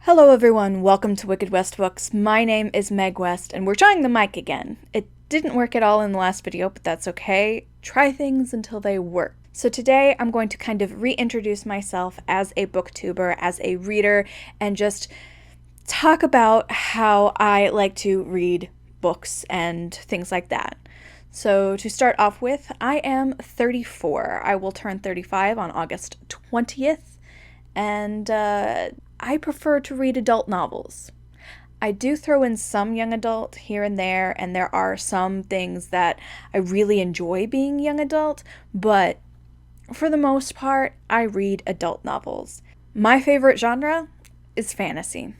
Hello everyone, welcome to Wicked West Books. My name is Meg West, and we're trying the mic again. It didn't work at all in the last video, but that's okay. Try things until they work. So today I'm going to kind of reintroduce myself as a booktuber, as a reader, and just talk about how I like to read books and things like that. So to start off with, I am 34. I will turn 35 on August 20th, and I prefer to read adult novels. I do throw in some young adult here and there are some things that I really enjoy being young adult, but for the most part, I read adult novels. My favorite genre is fantasy.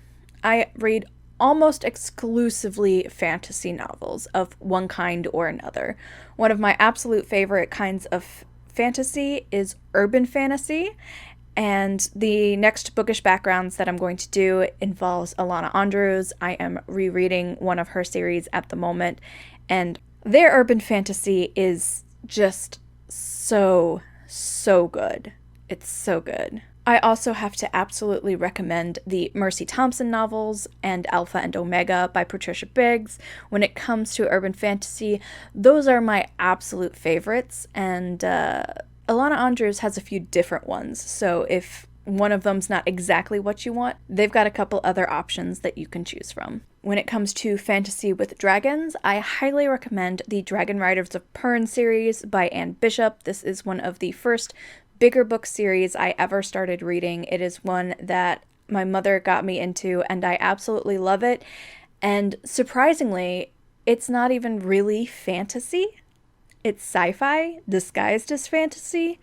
I read almost exclusively fantasy novels of one kind or another. One of my absolute favorite kinds of fantasy is urban fantasy, and the next bookish backgrounds that I'm going to do involves Alana Andrews. I am rereading one of her series at the moment, and their urban fantasy is just so good. It's so good. I also have to absolutely recommend the Mercy Thompson novels and Alpha and Omega by Patricia Biggs. When it comes to urban fantasy, those are my absolute favorites, and Alana Andrews has a few different ones, so if one of them's not exactly what you want, they've got a couple other options that you can choose from. When it comes to fantasy with dragons, I highly recommend the Dragon Riders of Pern series by Anne Bishop. This is one of the first bigger book series I ever started reading. It is one that my mother got me into, and I absolutely love it. And surprisingly, it's not even really fantasy. It's sci-fi disguised as fantasy,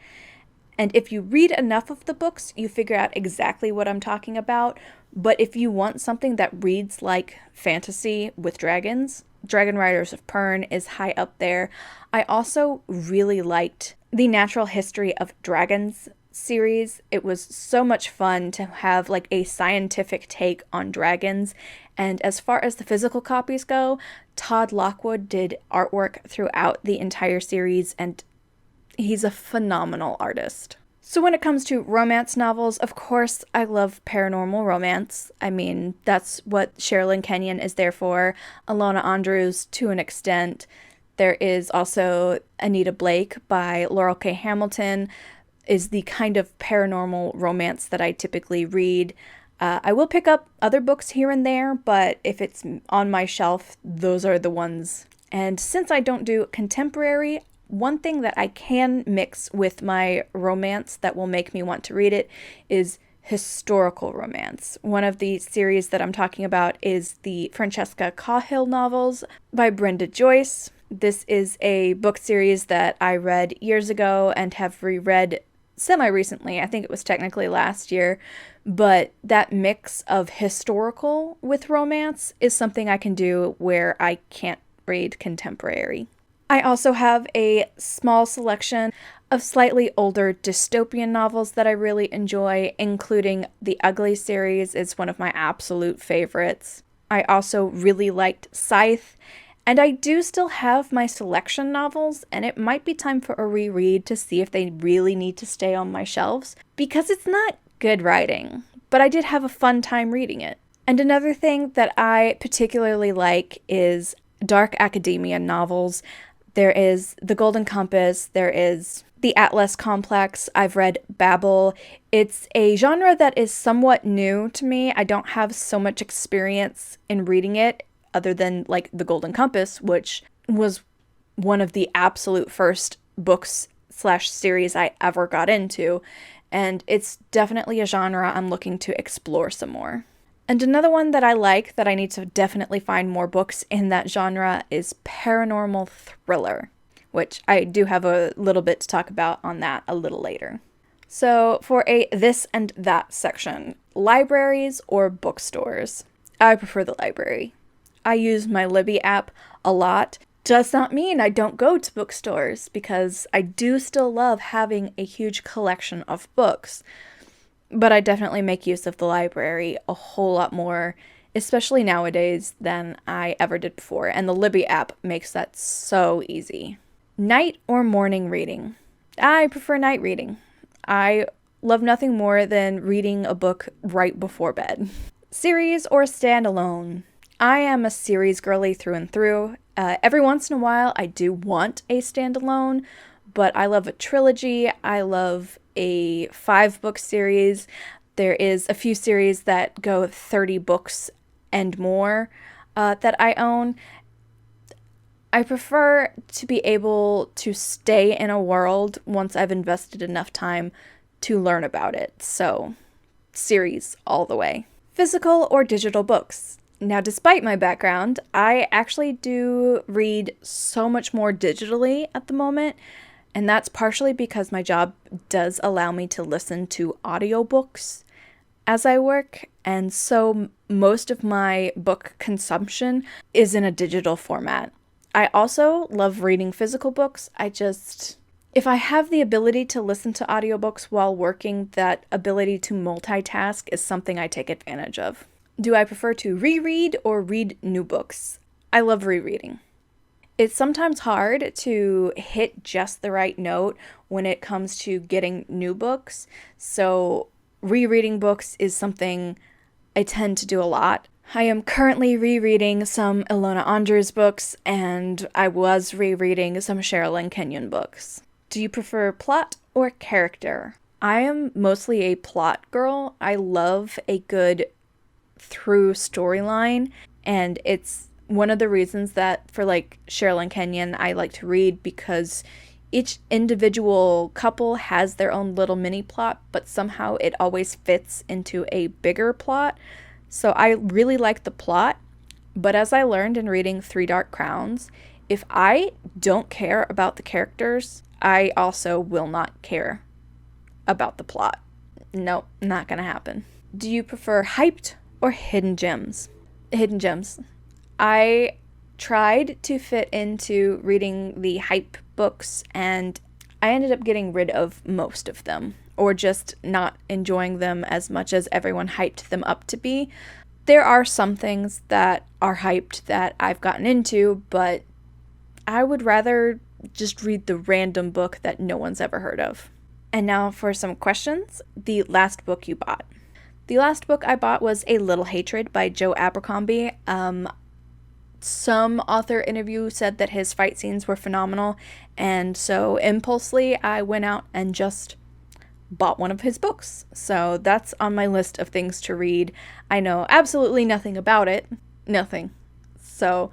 and if you read enough of the books, you figure out exactly what I'm talking about. But if you want something that reads like fantasy with dragons, Dragon Riders of Pern is high up there. I also really liked the Natural History of Dragons series. It was so much fun to have like a scientific take on dragons. And as far as the physical copies go, Todd Lockwood did artwork throughout the entire series, and he's a phenomenal artist. So when it comes to romance novels, of course, I love paranormal romance. I mean, that's what Sherilyn Kenyon is there for, Alana Andrews to an extent. There is also Anita Blake by Laurel K. Hamilton, is the kind of paranormal romance that I typically read. I will pick up other books here and there, but if it's on my shelf, those are the ones. And since I don't do contemporary, one thing that I can mix with my romance that will make me want to read it is historical romance. One of the series that I'm talking about is the Francesca Cahill novels by Brenda Joyce. This is a book series that I read years ago and have reread semi-recently. I think it was technically last year, but that mix of historical with romance is something I can do where I can't read contemporary. I also have a small selection of slightly older dystopian novels that I really enjoy, including the Ugly series is one of my absolute favorites. I also really liked Scythe, and I do still have my selection novels, and it might be time for a reread to see if they really need to stay on my shelves, because it's not good writing, but I did have a fun time reading it. And another thing that I particularly like is dark academia novels. There is The Golden Compass, there is The Atlas Complex, I've read Babel. It's a genre that is somewhat new to me. I don't have so much experience in reading it, other than like The Golden Compass, which was one of the absolute first books/series I ever got into, and it's definitely a genre I'm looking to explore some more. And another one that I like that I need to definitely find more books in that genre is paranormal thriller, which I do have a little bit to talk about on that a little later. So for a this and that section, libraries or bookstores? I prefer the library. I use my Libby app a lot. Does not mean I don't go to bookstores, because I do still love having a huge collection of books. But I definitely make use of the library a whole lot more, especially nowadays, than I ever did before. And the Libby app makes that so easy. Night or morning reading? I prefer night reading. I love nothing more than reading a book right before bed. Series or standalone? I am a series girly through and through. Every once in a while, I do want a standalone, but I love a trilogy. I love a 5-book series. There is a few series that go 30 books and more that I own. I prefer to be able to stay in a world once I've invested enough time to learn about it. So, series all the way. Physical or digital books? Now, despite my background, I actually do read so much more digitally at the moment, and that's partially because my job does allow me to listen to audiobooks as I work, and so most of my book consumption is in a digital format. I also love reading physical books. If I have the ability to listen to audiobooks while working, that ability to multitask is something I take advantage of. Do I prefer to reread or read new books? I love rereading. It's sometimes hard to hit just the right note when it comes to getting new books, so rereading books is something I tend to do a lot. I am currently rereading some Ilona Andrews books, and I was rereading some Sherilyn Kenyon books. Do you prefer plot or character? I am mostly a plot girl. I love a good through storyline, and it's one of the reasons that for like Sherilyn Kenyon I like to read, because each individual couple has their own little mini plot, but somehow it always fits into a bigger plot. So I really like the plot, but as I learned in reading Three Dark Crowns, if I don't care about the characters, I also will not care about the plot. Nope, not gonna happen. Do you prefer hyped or hidden gems? Hidden gems. I tried to fit into reading the hype books, and I ended up getting rid of most of them, or just not enjoying them as much as everyone hyped them up to be. There are some things that are hyped that I've gotten into, but I would rather just read the random book that no one's ever heard of. And now for some questions. The last book you bought. The last book I bought was A Little Hatred by Joe Abercrombie. Some author interview said that his fight scenes were phenomenal, and so impulsively I went out and just bought one of his books. So that's on my list of things to read. I know absolutely nothing about it. Nothing. So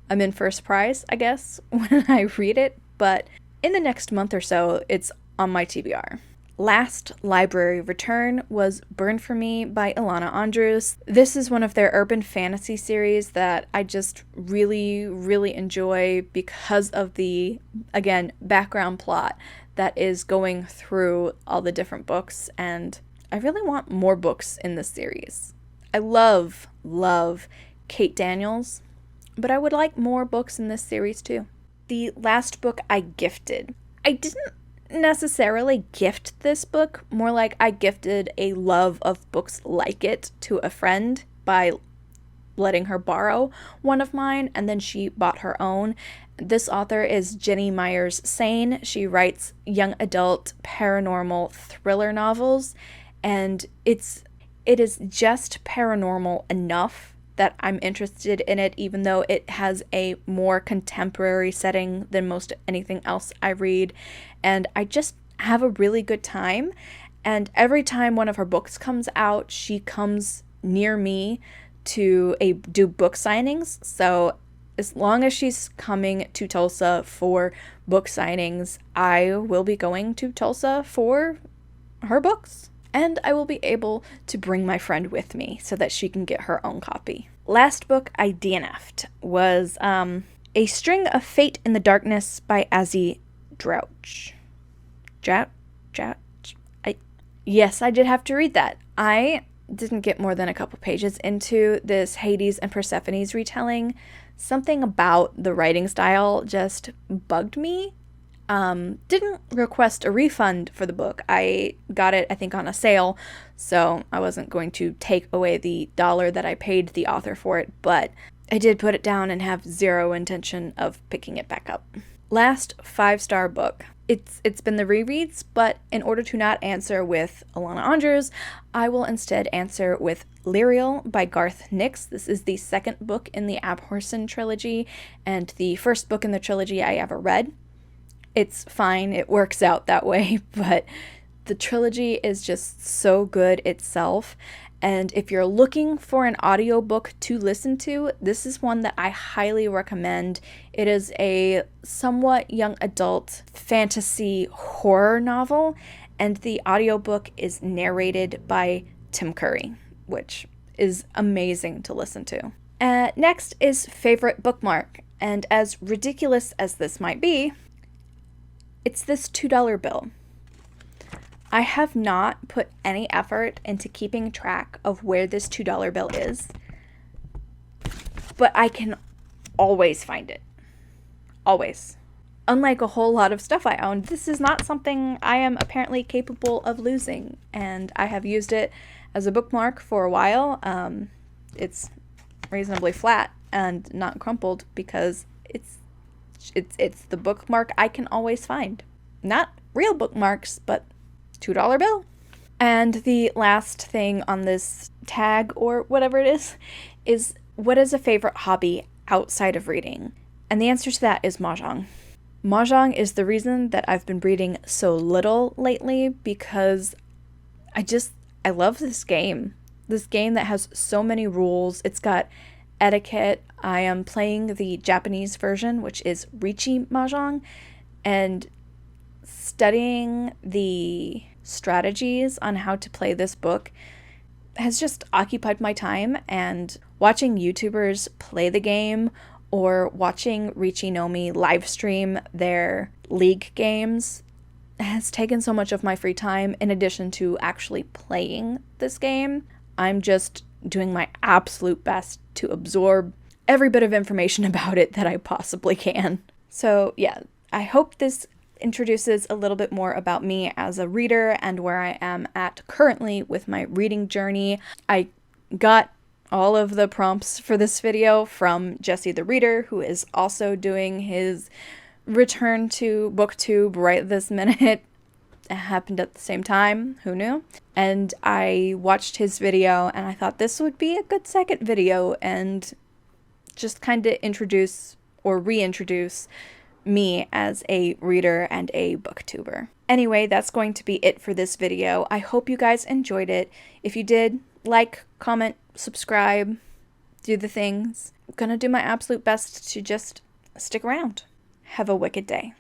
I'm in for a surprise, I guess, when I read it, but in the next month or so, it's on my TBR. Last library return was Burn For Me by Ilona Andrews. This is one of their urban fantasy series that I just really, really enjoy because of the, again, background plot that is going through all the different books, and I really want more books in this series. I love Kate Daniels, but I would like more books in this series too. The last book I gifted. I didn't necessarily gift this book, more like I gifted a love of books like it to a friend by letting her borrow one of mine, and then she bought her own. This author is Jenny Myers Sane. She writes young adult paranormal thriller novels, and it is just paranormal enough that I'm interested in it, even though it has a more contemporary setting than most anything else I read. And I just have a really good time. And every time one of her books comes out, she comes near me to do book signings. So as long as she's coming to Tulsa for book signings, I will be going to Tulsa for her books. And I will be able to bring my friend with me so that she can get her own copy. Last book I DNF'd was A String of Fate in the Darkness by Azzy Drouch. Yes, I did have to read that. I didn't get more than a couple pages into this Hades and Persephone's retelling. Something about the writing style just bugged me. Didn't request a refund for the book. I got it, I think, on a sale, so I wasn't going to take away the $1 that I paid the author for it, but I did put it down and have zero intention of picking it back up. Last 5-star book It's been the rereads, but in order to not answer with Alana Andrews, I will instead answer with Lyriel by Garth Nix. This is the second book in the Abhorsen trilogy and the first book in the trilogy I ever read. It's fine, it works out that way, but the trilogy is just so good itself. And if you're looking for an audiobook to listen to, this is one that I highly recommend. It is a somewhat young adult fantasy horror novel, and the audiobook is narrated by Tim Curry, which is amazing to listen to. Next is favorite bookmark, and as ridiculous as this might be, it's this $2 bill. I have not put any effort into keeping track of where this $2 bill is, but I can always find it. Always. Unlike a whole lot of stuff I own, this is not something I am apparently capable of losing, and I have used it as a bookmark for a while. It's reasonably flat and not crumpled because it's the bookmark I can always find. Not real bookmarks, but $2 bill. And the last thing on this tag, or whatever it is what is a favorite hobby outside of reading? And the answer to that is Mahjong. Mahjong is the reason that I've been reading so little lately, because I love this game. This game that has so many rules. It's got etiquette. I am playing the Japanese version, which is Richi Mahjong, and studying the strategies on how to play this book has just occupied my time, and watching YouTubers play the game or watching Richi no Mi live stream their League games has taken so much of my free time. In addition to actually playing this game, I'm just doing my absolute best to absorb every bit of information about it that I possibly can. So yeah, I hope this introduces a little bit more about me as a reader and where I am at currently with my reading journey. I got all of the prompts for this video from Jesse the Reader, who is also doing his return to Booktube right this minute. It happened at the same time, who knew? And I watched his video and I thought this would be a good second video and just kind of introduce or reintroduce me as a reader and a booktuber. Anyway, that's going to be it for this video. I hope you guys enjoyed it. If you did, like, comment, subscribe, do the things. I'm gonna do my absolute best to just stick around. Have a wicked day.